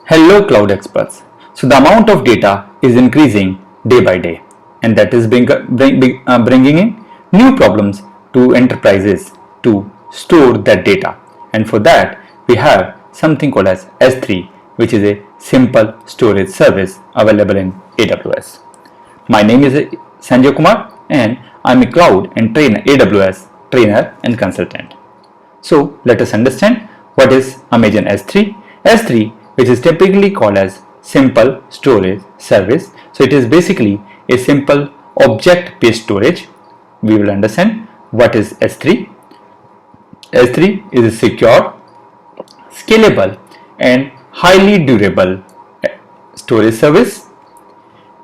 Hello cloud experts. So the amount of data is increasing day by day, and that is bringing in new problems to enterprises to store that data. And for that we have something called as S3, which is a simple storage service available in AWS. My name is Sanjay Kumar and I'm a cloud and AWS trainer and consultant. So let us understand what is Amazon S3. S3, which is typically called as simple storage service. So it is basically a simple object-based storage. We will understand what is S3. S3 is a secure, scalable and highly durable storage service.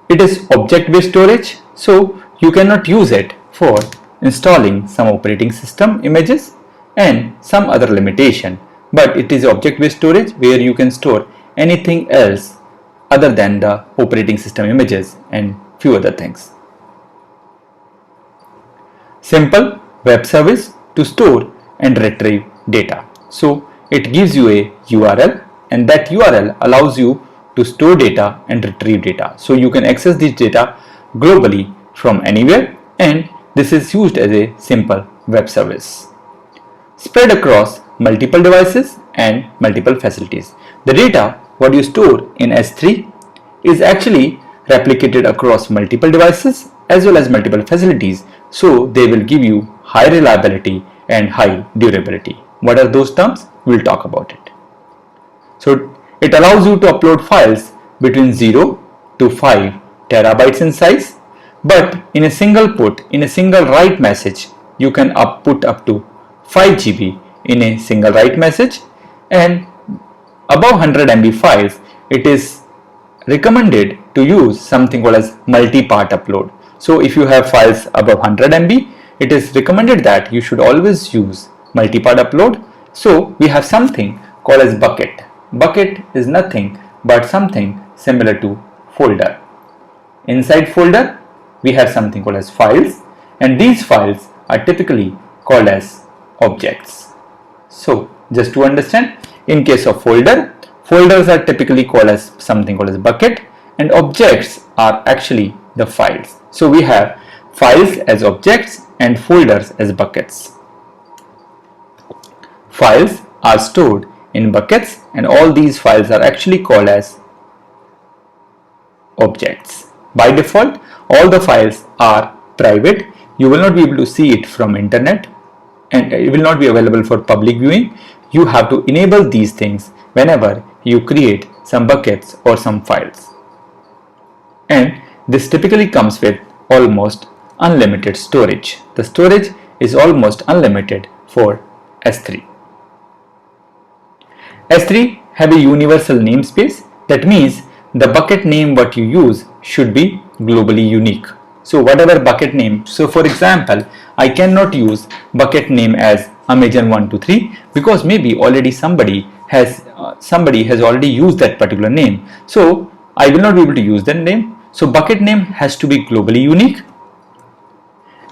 It is object-based storage, so you cannot use it for installing some operating system images and some other limitation, but it is object-based storage where you can store anything else other than the operating system images and few other things. Simple web service to store and retrieve data. So it gives you a URL, and that URL allows you to store data and retrieve data. So you can access this data globally from anywhere, and this is used as a simple web service spread across multiple devices and multiple facilities. The data what you store in S3 is actually replicated across multiple devices as well as multiple facilities, so they will give you high reliability and high durability. What are those terms? We'll talk about it. So it allows you to upload files between 0 to 5 terabytes in size, but in a single write message you can put up to 5 GB in a single write message, and above 100 MB files it is recommended to use something called as multi-part upload. So if you have files above 100 MB, it is recommended that you should always use multi-part upload. So we have something called as bucket. Bucket is nothing but something similar to folder. Inside folder we have something called as files, and these files are typically called as objects. So just to understand, in case of folders are typically called as something called as bucket, and objects are actually the files. So we have files as objects and folders as buckets. Files are stored in buckets, and all these files are actually called as objects. By default, all the files are private. You will not be able to see it from internet, and it will not be available for public viewing. You have to enable these things whenever you create some buckets or some files. And this typically comes with almost unlimited storage. The storage is almost unlimited for S3. S3 have a universal namespace. That means the bucket name what you use should be globally unique. So whatever bucket name, so for example, I cannot use bucket name as Amazon123 because maybe already somebody has already used that particular name. So I will not be able to use that name. So bucket name has to be globally unique.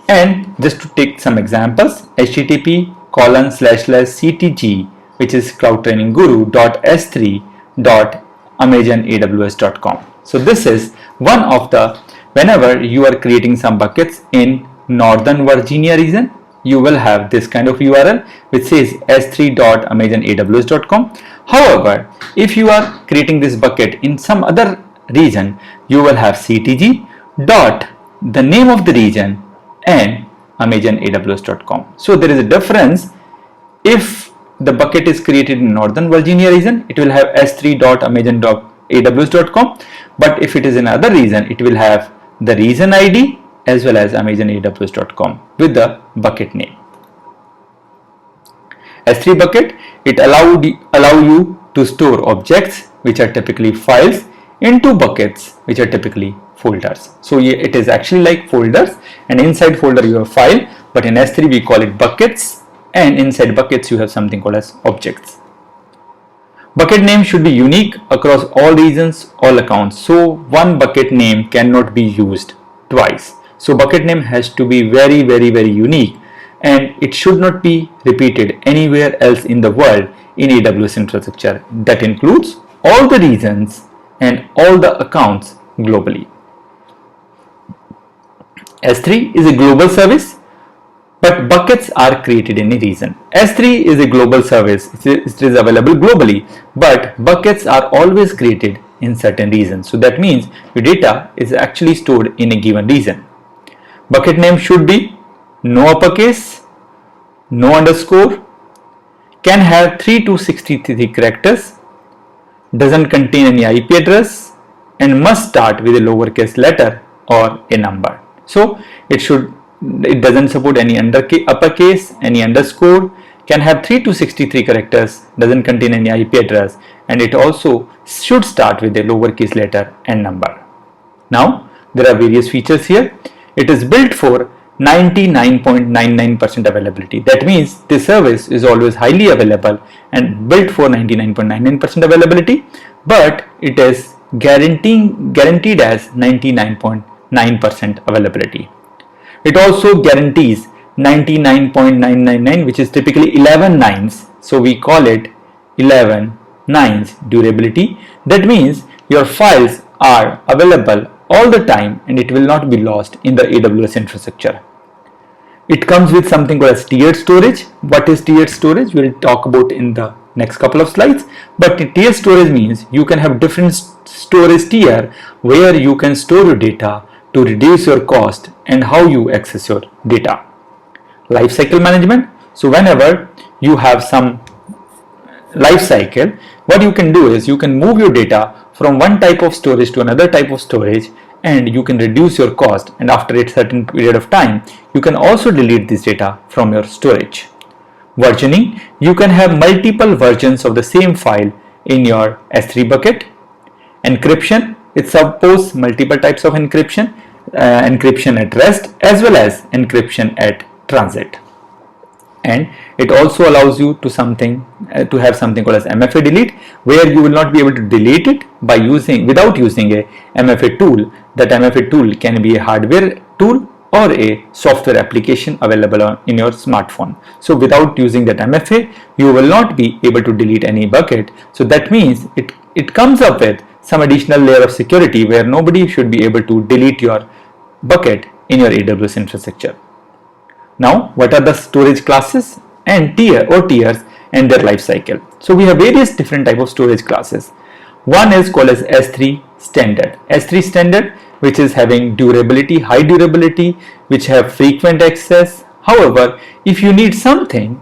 And just to take some examples, http://ctg, which is cloudtrainingguru.s3.amazonaws.com. So this is one of the, whenever you are creating some buckets in Northern Virginia region, you will have this kind of URL which says s3.amazonaws.com. However, if you are creating this bucket in some other region, you will have ctg dot the name of the region and amazonaws.com. So there is a difference. If the bucket is created in Northern Virginia region, it will have s3.amazonaws.com, but if it is in other region, it will have the region ID as well as amazonaws.com with the bucket name. S3 bucket, it allow you to store objects which are typically files into buckets which are typically folders. So it is actually like folders, and inside folder you have file, but in S3 we call it buckets, and inside buckets you have something called as objects. Bucket name should be unique across all regions, all accounts. So one bucket name cannot be used twice. So bucket name has to be very unique, and it should not be repeated anywhere else in the world in AWS infrastructure. That includes all the regions and all the accounts globally. S3 is a global service, but buckets are created in a region. S3 is a global service, it is available globally, but buckets are always created in certain regions. So that means your data is actually stored in a given region. Bucket name should be no uppercase, no underscore, can have 3 to 63 characters, doesn't contain any IP address, and must start with a lowercase letter or a number. So it doesn't support any uppercase, any underscore, can have 3 to 63 characters, doesn't contain any IP address, and it also should start with a lowercase letter and number. Now there are various features here. It is built for 99.99% availability. That means this service is always highly available and built for 99.99% availability, but it is guaranteed as 99.9% availability. It also guarantees 99.999, which is typically 11 nines. So we call it 11 nines durability. That means your files are available all the time and it will not be lost in the AWS infrastructure. It comes with something called as tiered storage. What is tiered storage? We'll talk about in the next couple of slides. But tiered storage means you can have different storage tier where you can store your data to reduce your cost and how you access your data. Lifecycle management. So whenever you have some life cycle, what you can do is you can move your data from one type of storage to another type of storage, and you can reduce your cost, and after a certain period of time you can also delete this data from your storage. Versioning. You can have multiple versions of the same file in your S3 bucket. Encryption. It supports multiple types of encryption, encryption at rest as well as encryption at transit. And it also allows you to have something called as MFA delete, where you will not be able to delete it without using a MFA tool. That MFA tool can be a hardware tool or a software application available in your smartphone. So without using that MFA, you will not be able to delete any bucket. So that means it comes up with some additional layer of security where nobody should be able to delete your bucket in your AWS infrastructure. Now, what are the storage classes and tiers and their life cycle? So we have various different type of storage classes. One is called as S3 standard. S3 standard, which is having durability, high durability, which have frequent access. However, if you need something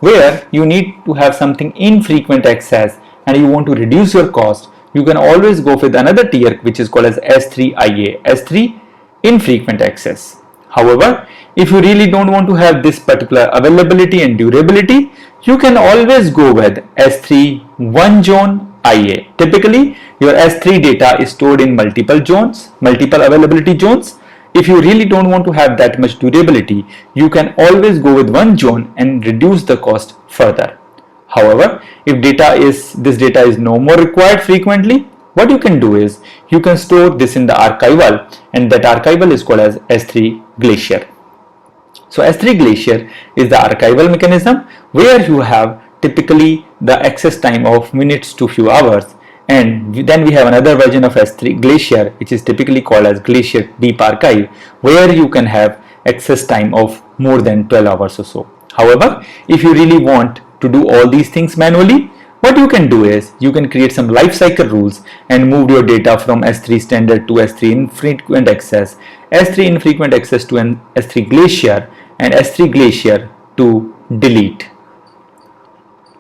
where you need to have something infrequent access and you want to reduce your cost, you can always go with another tier which is called as S3IA, S3 infrequent access. However, if you really don't want to have this particular availability and durability, you can always go with S3 one zone IA. Typically, your S3 data is stored in multiple zones, multiple availability zones. If you really don't want to have that much durability, you can always go with one zone and reduce the cost further. However, if this data is no more required frequently, what you can do is you can store this in the archival, and that archival is called as S3 Glacier. So S3 Glacier is the archival mechanism where you have typically the access time of minutes to few hours, and then we have another version of S3 Glacier which is typically called as Glacier Deep Archive, where you can have access time of more than 12 hours or so. However, if you really want to do all these things manually, what you can do is you can create some lifecycle rules and move your data from S3 standard to S3 infrequent access, S3 infrequent access to an S3 Glacier, and S3 Glacier to delete.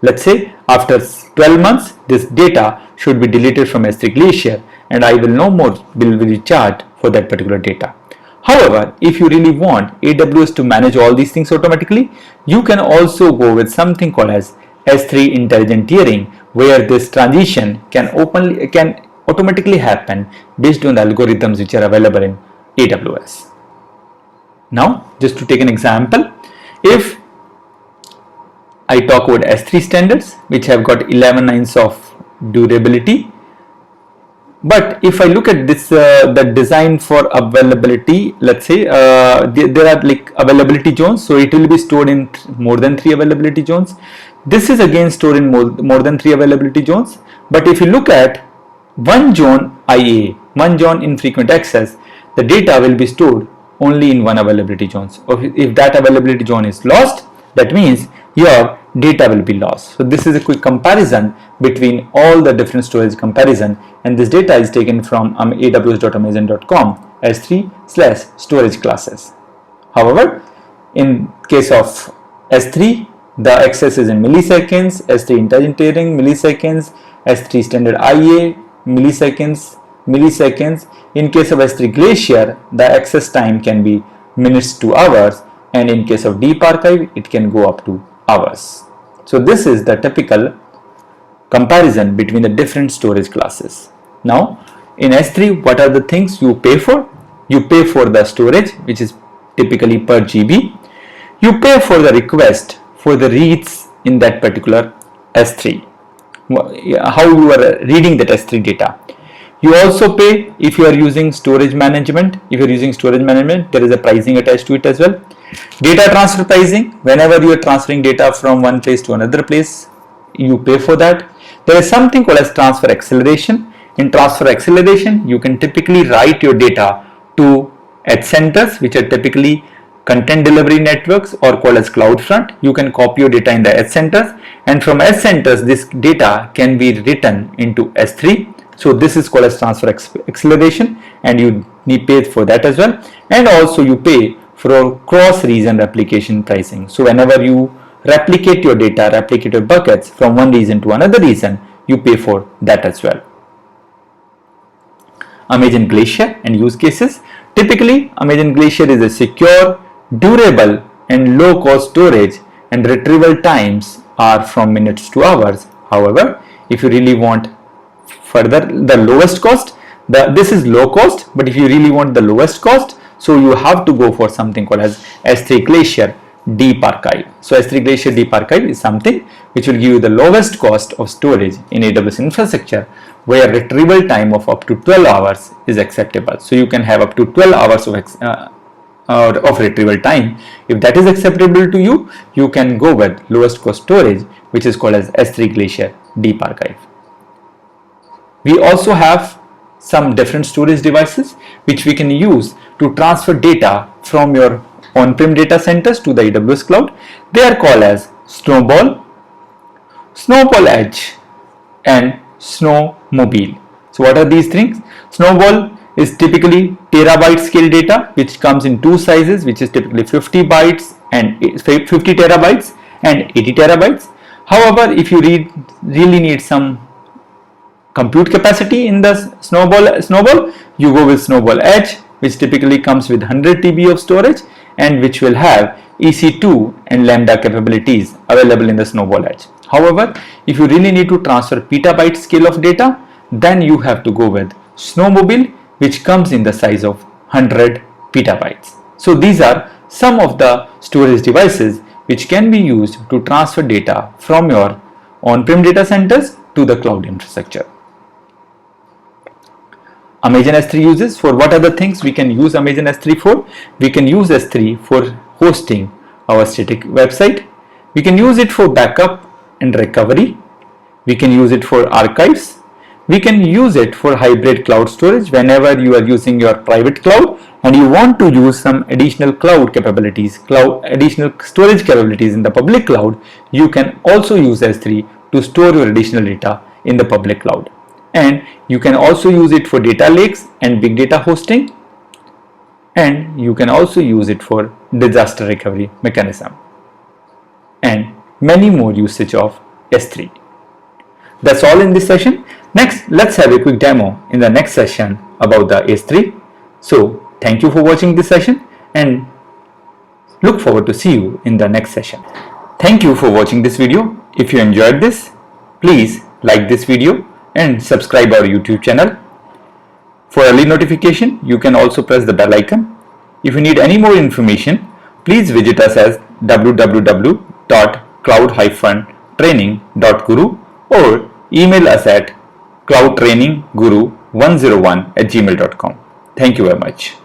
Let's say after 12 months this data should be deleted from S3 Glacier and I will no more be charged for that particular data. However, if you really want AWS to manage all these things automatically, you can also go with something called as S3 intelligent tiering, where this transition can automatically happen based on the algorithms which are available in AWS. Now, just to take an example, if I talk about S3 standards which have got 11 nines of durability, but if I look at this the design for availability, let's say there are like availability zones, so it will be stored in more than 3 availability zones. This is again stored in more than 3 availability zones, But if you look at 1 zone IA, 1 zone infrequent access, the data will be stored only in one availability zones. Or if that availability zone is lost, that means your data will be lost. So this is a quick comparison between all the different storage comparison, and this data is taken from aws.amazon.com S3/storage classes. However, in case of S3, the access is in milliseconds, S3 integering milliseconds, S3 standard IA milliseconds. In case of S3 Glacier, the access time can be minutes to hours, and in case of Deep Archive, it can go up to hours. So this is the typical comparison between the different storage classes. Now, in S3, what are the things you pay for? You pay for the storage, which is typically per GB. You pay for the request for the reads in that particular S3, how you are reading that S3 data. You also pay if you are using storage management. If you are using storage management, there is a pricing attached to it as well. Data transfer pricing, whenever you are transferring data from one place to another place, you pay for that. There is something called as transfer acceleration. In transfer acceleration, you can typically write your data to edge centers, which are typically content delivery networks or called as CloudFront. You can copy your data in the edge centers, and from edge centers, this data can be written into S3. So this is called as transfer acceleration, and you need pay for that as well. And also you pay for cross-region replication pricing. So whenever you replicate your data, replicate your buckets from one region to another region, you pay for that as well. Amazon Glacier and use cases. Typically, Amazon Glacier is a secure, durable and low cost storage, and retrieval times are from minutes to hours. However, if you really want further the lowest cost, this is low cost, but if you really want the lowest cost, so you have to go for something called as S3 Glacier Deep Archive. So S3 Glacier Deep Archive is something which will give you the lowest cost of storage in AWS infrastructure, where retrieval time of up to 12 hours is acceptable. So you can have up to 12 hours of retrieval time. If that is acceptable to you, you can go with lowest cost storage, which is called as S3 Glacier Deep Archive. We also have some different storage devices which we can use to transfer data from your on-prem data centers to the AWS cloud. They are called as Snowball, Snowball Edge and Snowmobile. So what are these things? Snowball is typically terabyte scale data which comes in two sizes, which is typically 50 bytes and 50 terabytes and 80 terabytes. However, if you really need some compute capacity in the Snowball, you go with Snowball Edge, which typically comes with 100 TB of storage and which will have EC2 and Lambda capabilities available in the Snowball Edge. However, if you really need to transfer petabyte scale of data, then you have to go with Snowmobile, which comes in the size of 100 petabytes. So these are some of the storage devices which can be used to transfer data from your on-prem data centers to the cloud infrastructure. Amazon S3 uses, for what are the things we can use Amazon S3 for? We can use S3 for hosting our static website. We can use it for backup and recovery. We can use it for archives. We can use it for hybrid cloud storage whenever you are using your private cloud and you want to use some additional cloud capabilities, additional storage capabilities in the public cloud. You can also use S3 to store your additional data in the public cloud. And you can also use it for data lakes and big data hosting, and you can also use it for disaster recovery mechanism and many more usage of S3. That's all in this session. Next, let's have a quick demo in the next session about the S3. So thank you for watching this session and look forward to see you in the next session. Thank you for watching this video. If you enjoyed this, please like this video and subscribe our YouTube channel. For early notification, you can also press the bell icon. If you need any more information, please visit us at www.cloud-training.guru or email us at cloudtrainingguru101@gmail.com. Thank you very much.